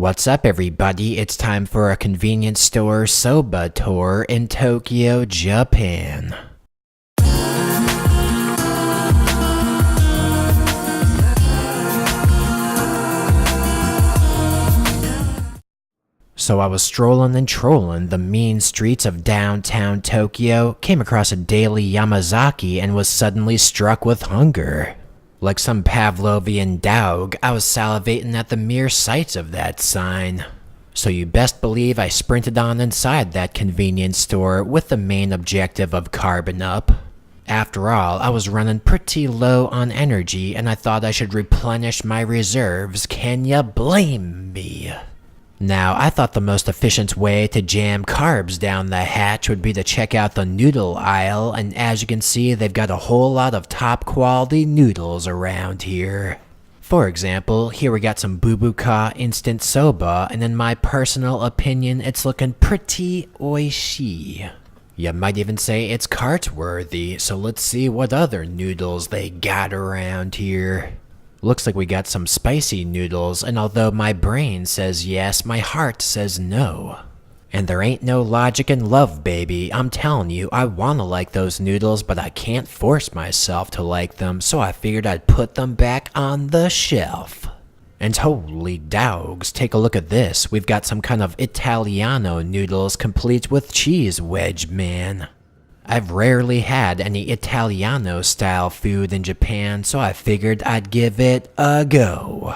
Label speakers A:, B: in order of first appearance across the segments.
A: What's up, everybody? It's time for a convenience store Soba tour in Tokyo, Japan. So I was strolling and trolling the mean streets of downtown Tokyo, came across a daily Yamazaki, and was suddenly struck with hunger. Like some Pavlovian dog, I was salivating at the mere sight of that sign. So you best believe I sprinted on inside that convenience store with the main objective of carbon up. After all, I was running pretty low on energy and I thought I should replenish my reserves. Can ya blame me? Now, I thought the most efficient way to jam carbs down the hatch would be to check out the noodle aisle, and as you can see, they've got a whole lot of top quality noodles around here. For example, here we got some Bubuka instant soba, and in my personal opinion, it's looking pretty oishii. You might even say it's cart-worthy, so let's see what other noodles they got around here. Looks like we got some spicy noodles, and although my brain says yes, my heart says no. And there ain't no logic in love, baby. I'm telling you, I wanna like those noodles, but I can't force myself to like them, so I figured I'd put them back on the shelf. And holy dogs, take a look at this. We've got some kind of Italiano noodles complete with cheese wedge, man. I've rarely had any Italiano-style food in Japan, so I figured I'd give it a go.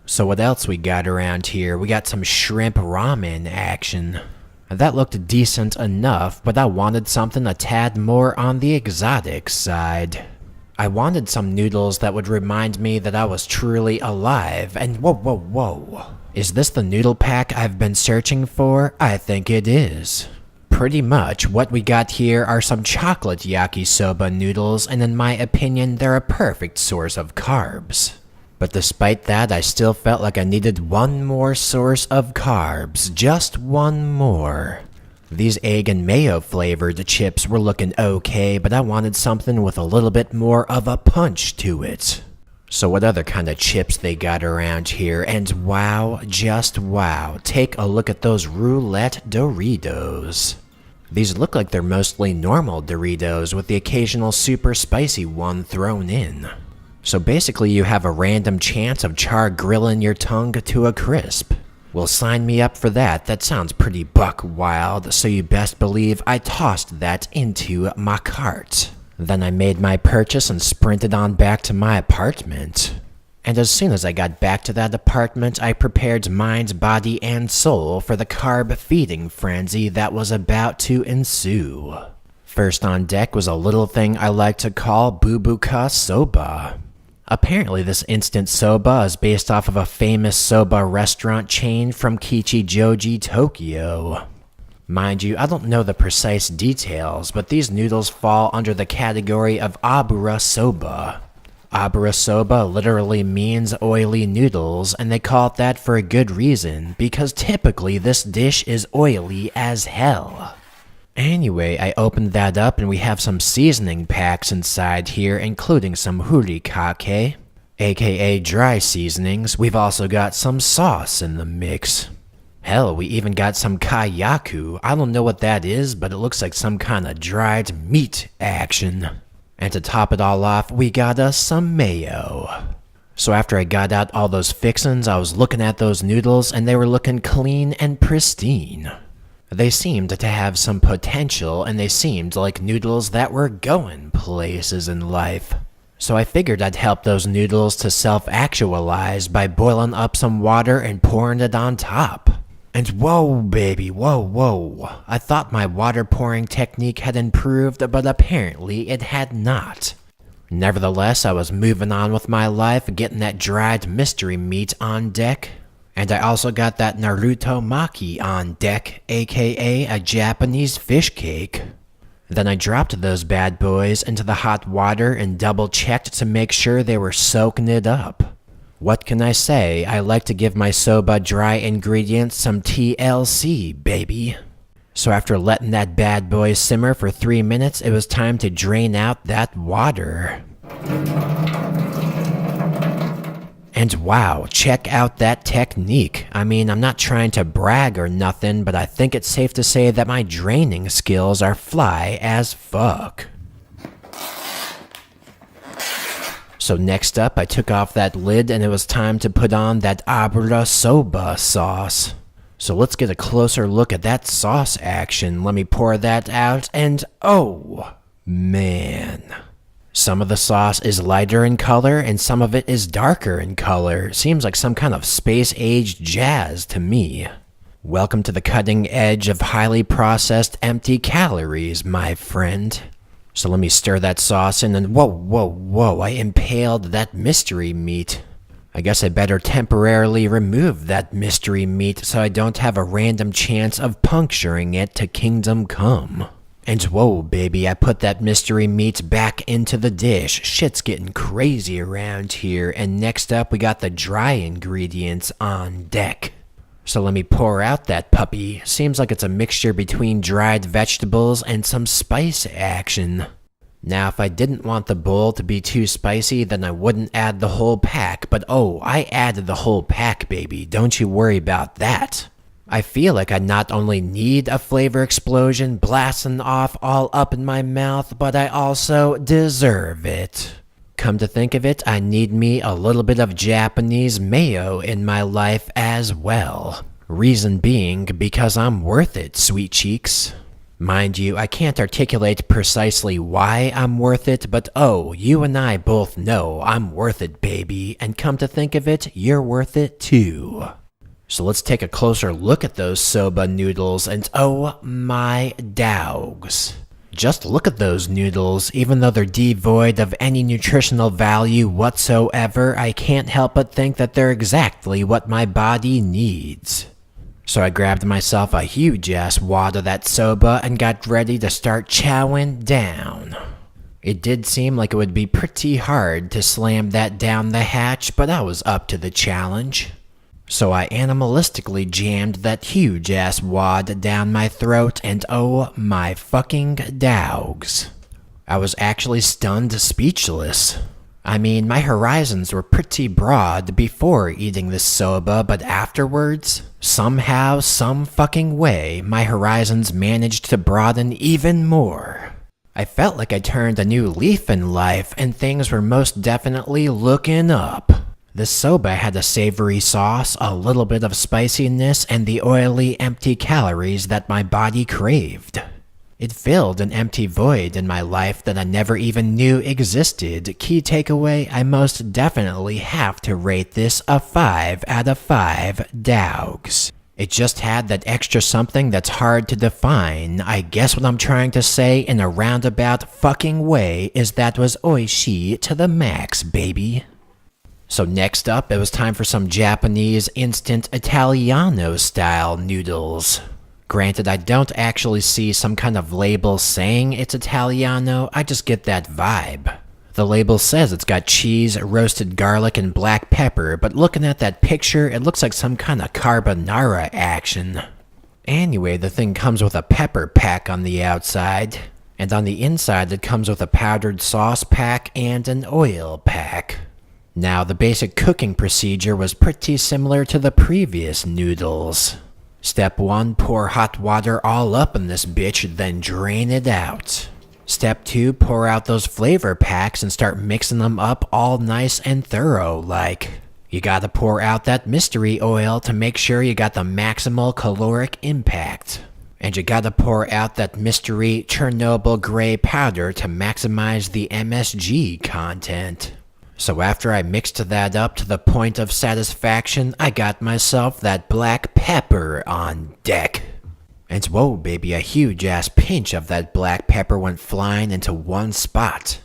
A: So what else we got around here? We got some shrimp ramen action. That looked decent enough, but I wanted something a tad more on the exotic side. I wanted some noodles that would remind me that I was truly alive, and whoa. Is this the noodle pack I've been searching for? I think it is. Pretty much, what we got here are some chocolate yakisoba noodles, and in my opinion, they're a perfect source of carbs. But despite that, I still felt like I needed one more source of carbs, just one more. These egg and mayo flavored chips were looking okay, but I wanted something with a little bit more of a punch to it. So what other kind of chips they got around here? And wow, just wow, take a look at those roulette Doritos. These look like they're mostly normal Doritos with the occasional super spicy one thrown in. So basically you have a random chance of char grilling your tongue to a crisp. Well, sign me up for that. That sounds pretty buck wild, so you best believe I tossed that into my cart. Then I made my purchase and sprinted on back to my apartment. And as soon as I got back to that apartment, I prepared mind, body, and soul for the carb-feeding frenzy that was about to ensue. First on deck was a little thing I like to call Bubuka Soba. Apparently this instant soba is based off of a famous soba restaurant chain from Kichijoji, Tokyo. Mind you, I don't know the precise details, but these noodles fall under the category of Abura soba. Abura soba literally means oily noodles, and they call it that for a good reason, because typically this dish is oily as hell. Anyway, I opened that up and we have some seasoning packs inside here, including some hurikake, aka dry seasonings. We've also got some sauce in the mix. Hell, we even got some kayaku. I don't know what that is, but it looks like some kind of dried meat action. And to top it all off, we got us some mayo. So after I got out all those fixins, I was looking at those noodles and they were looking clean and pristine. They seemed to have some potential, and they seemed like noodles that were going places in life. So I figured I'd help those noodles to self-actualize by boiling up some water and pouring it on top. And whoa, baby, whoa. I thought my water pouring technique had improved, but apparently it had not. Nevertheless, I was moving on with my life, getting that dried mystery meat on deck. And I also got that Naruto maki on deck, aka a Japanese fish cake. Then I dropped those bad boys into the hot water and double-checked to make sure they were soaking it up. What can I say? I like to give my soba dry ingredients some TLC, baby. So after letting that bad boy simmer for 3 minutes, it was time to drain out that water. And wow, check out that technique. I mean, I'm not trying to brag or nothing, but I think it's safe to say that my draining skills are fly as fuck. So next up, I took off that lid and it was time to put on that Abura Soba sauce. So let's get a closer look at that sauce action. Let me pour that out and oh, man. Some of the sauce is lighter in color and some of it is darker in color. Seems like some kind of space-age jazz to me. Welcome to the cutting edge of highly processed empty calories, my friend. So let me stir that sauce in and whoa, I impaled that mystery meat. I guess I better temporarily remove that mystery meat so I don't have a random chance of puncturing it to kingdom come. And whoa, baby, I put that mystery meat back into the dish. Shit's getting crazy around here. And next up, we got the dry ingredients on deck. So let me pour out that puppy. Seems like it's a mixture between dried vegetables and some spice action. Now, if I didn't want the bowl to be too spicy, then I wouldn't add the whole pack. But oh, I added the whole pack, baby. Don't you worry about that. I feel like I not only need a flavor explosion blasting off all up in my mouth, but I also deserve it. Come to think of it, I need me a little bit of Japanese mayo in my life as well. Reason being, because I'm worth it, sweet cheeks. Mind you, I can't articulate precisely why I'm worth it, but oh, you and I both know I'm worth it, baby. And come to think of it, you're worth it too. So let's take a closer look at those soba noodles, and oh my dogs. Just look at those noodles. Even though they're devoid of any nutritional value whatsoever, I can't help but think that they're exactly what my body needs. So I grabbed myself a huge-ass wad of that soba and got ready to start chowing down. It did seem like it would be pretty hard to slam that down the hatch, but I was up to the challenge. So I animalistically jammed that huge-ass wad down my throat, and oh my fucking dogs. I was actually stunned speechless. I mean, my horizons were pretty broad before eating this soba, but afterwards, somehow, some fucking way, my horizons managed to broaden even more. I felt like I turned a new leaf in life, and things were most definitely looking up. The soba had a savory sauce, a little bit of spiciness, and the oily, empty calories that my body craved. It filled an empty void in my life that I never even knew existed. Key takeaway, I most definitely have to rate this a 5 out of 5 dogs. It just had that extra something that's hard to define. I guess what I'm trying to say in a roundabout fucking way is that was oishii to the max, baby. So next up, it was time for some Japanese instant Italiano-style noodles. Granted, I don't actually see some kind of label saying it's Italiano, I just get that vibe. The label says it's got cheese, roasted garlic, and black pepper, but looking at that picture, it looks like some kind of carbonara action. Anyway, the thing comes with a pepper pack on the outside, and on the inside it comes with a powdered sauce pack and an oil pack. Now, the basic cooking procedure was pretty similar to the previous noodles. Step 1, pour hot water all up in this bitch, then drain it out. Step 2, pour out those flavor packs and start mixing them up all nice and thorough like. You gotta pour out that mystery oil to make sure you got the maximal caloric impact. And you gotta pour out that mystery Chernobyl gray powder to maximize the MSG content. So after I mixed that up to the point of satisfaction, I got myself that black pepper on deck. And whoa baby, a huge ass pinch of that black pepper went flying into one spot.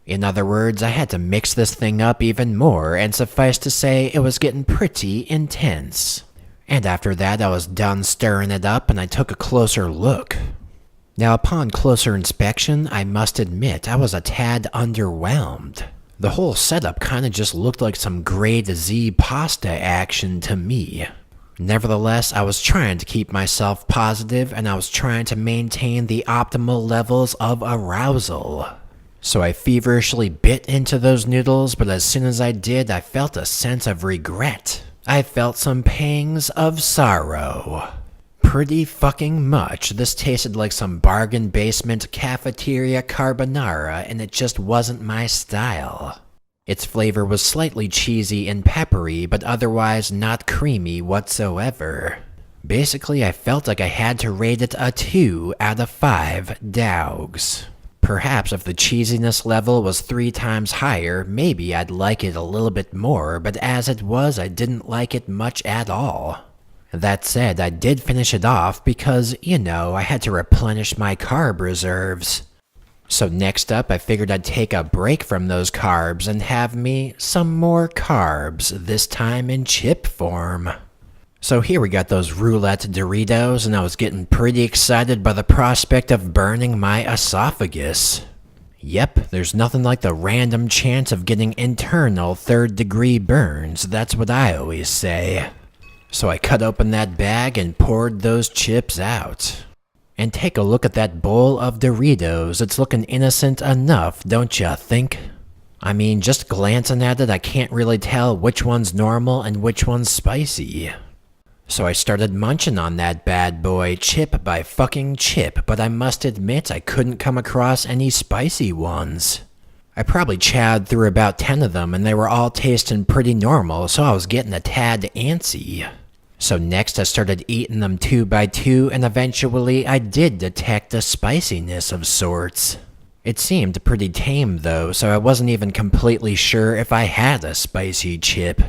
A: In other words, I had to mix this thing up even more, and suffice to say, it was getting pretty intense. And after that, I was done stirring it up and I took a closer look. Now upon closer inspection, I must admit I was a tad underwhelmed. The whole setup kinda just looked like some grade Z pasta action to me. Nevertheless, I was trying to keep myself positive and I was trying to maintain the optimal levels of arousal. So I feverishly bit into those noodles, but as soon as I did, I felt a sense of regret. I felt some pangs of sorrow. Pretty fucking much. This tasted like some bargain basement cafeteria carbonara, and it just wasn't my style. Its flavor was slightly cheesy and peppery, but otherwise not creamy whatsoever. Basically, I felt like I had to rate it a 2 out of 5 dogs. Perhaps if the cheesiness level was 3 times higher, maybe I'd like it a little bit more, but as it was, I didn't like it much at all. That said, I did finish it off because, I had to replenish my carb reserves. So next up, I figured I'd take a break from those carbs and have me some more carbs, this time in chip form. So here we got those roulette Doritos, and I was getting pretty excited by the prospect of burning my esophagus. Yep, there's nothing like the random chance of getting internal third-degree burns, that's what I always say. So I cut open that bag and poured those chips out. And take a look at that bowl of Doritos, it's looking innocent enough, don't ya think? I mean, just glancing at it, I can't really tell which one's normal and which one's spicy. So I started munching on that bad boy chip by fucking chip, but I must admit I couldn't come across any spicy ones. I probably chowed through about 10 of them and they were all tasting pretty normal, so I was getting a tad antsy. So next I started eating them 2 by 2 and eventually I did detect a spiciness of sorts. It seemed pretty tame though, so I wasn't even completely sure if I had a spicy chip.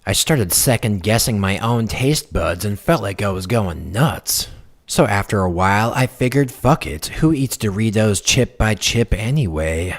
A: I started second-guessing my own taste buds and felt like I was going nuts. So after a while, I figured fuck it, who eats Doritos chip by chip anyway?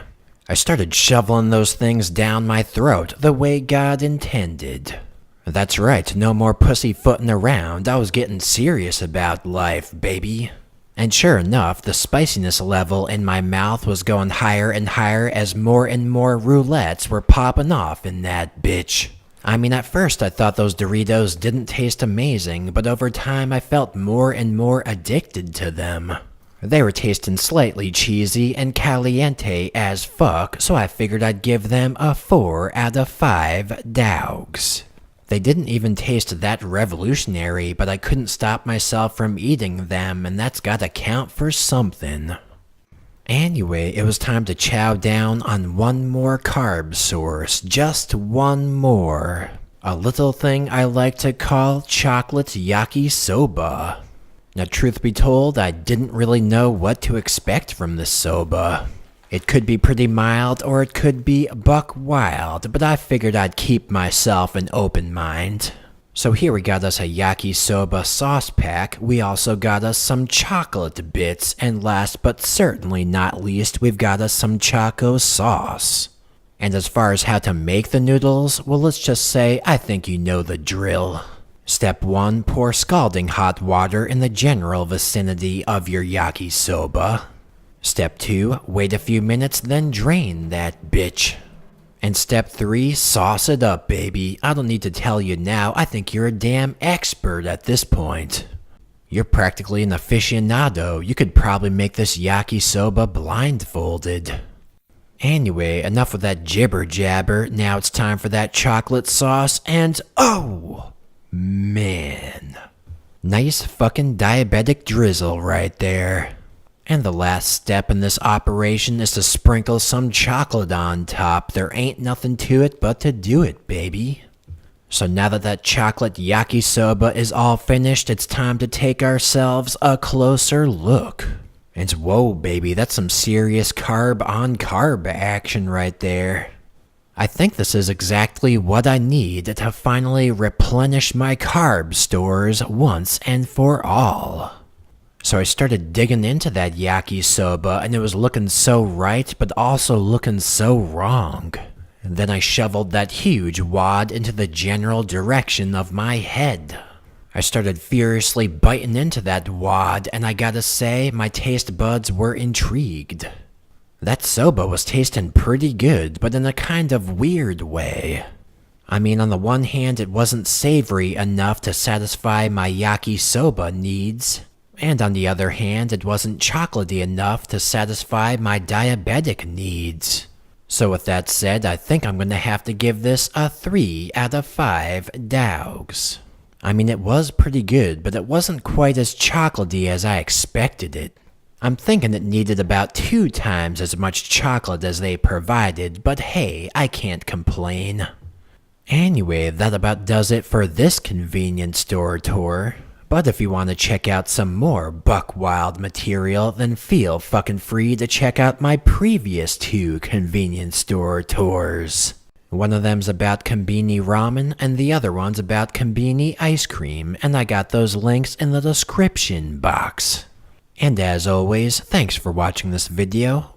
A: I started shoveling those things down my throat the way God intended. That's right, no more pussyfooting around, I was getting serious about life, baby. And sure enough, the spiciness level in my mouth was going higher and higher as more and more roulettes were popping off in that bitch. I mean, at first I thought those Doritos didn't taste amazing, but over time I felt more and more addicted to them. They were tasting slightly cheesy and caliente as fuck, so I figured I'd give them a 4 out of 5 dogs. They didn't even taste that revolutionary, but I couldn't stop myself from eating them, and that's gotta count for something. Anyway, it was time to chow down on one more carb source, just one more. A little thing I like to call chocolate yakisoba. Now truth be told, I didn't really know what to expect from this soba. It could be pretty mild or it could be buck wild, but I figured I'd keep myself an open mind. So here we got us a yakisoba sauce pack, we also got us some chocolate bits, and last but certainly not least, we've got us some choco sauce. And as far as how to make the noodles, well let's just say I think you know the drill. Step 1, pour scalding hot water in the general vicinity of your yakisoba. Step 2, wait a few minutes then drain that bitch. And step 3, sauce it up, baby. I don't need to tell you now, I think you're a damn expert at this point. You're practically an aficionado, you could probably make this yakisoba blindfolded. Anyway, enough with that jibber jabber, now it's time for that chocolate sauce and oh, man. Nice fucking diabetic drizzle right there. And the last step in this operation is to sprinkle some chocolate on top. There ain't nothing to it but to do it, baby. So now that chocolate yakisoba is all finished, it's time to take ourselves a closer look. And whoa, baby, that's some serious carb on carb action right there. I think this is exactly what I need to finally replenish my carb stores once and for all. So I started digging into that yakisoba and it was looking so right but also looking so wrong. And then I shoveled that huge wad into the general direction of my head. I started furiously biting into that wad and I gotta say my taste buds were intrigued. That soba was tasting pretty good but in a kind of weird way. I mean, on the one hand it wasn't savory enough to satisfy my yakisoba needs. and on the other hand, it wasn't chocolatey enough to satisfy my diabetic needs. So with that said, I think I'm gonna have to give this a 3 out of 5 dogs. I mean, it was pretty good, but it wasn't quite as chocolatey as I expected it. I'm thinking it needed about 2 times as much chocolate as they provided, but hey, I can't complain. Anyway, that about does it for this convenience store tour. But if you want to check out some more buck wild material, then feel fucking free to check out my previous 2 convenience store tours. One of them's about Konbini ramen, and the other one's about Konbini ice cream, and I got those links in the description box. And as always, thanks for watching this video.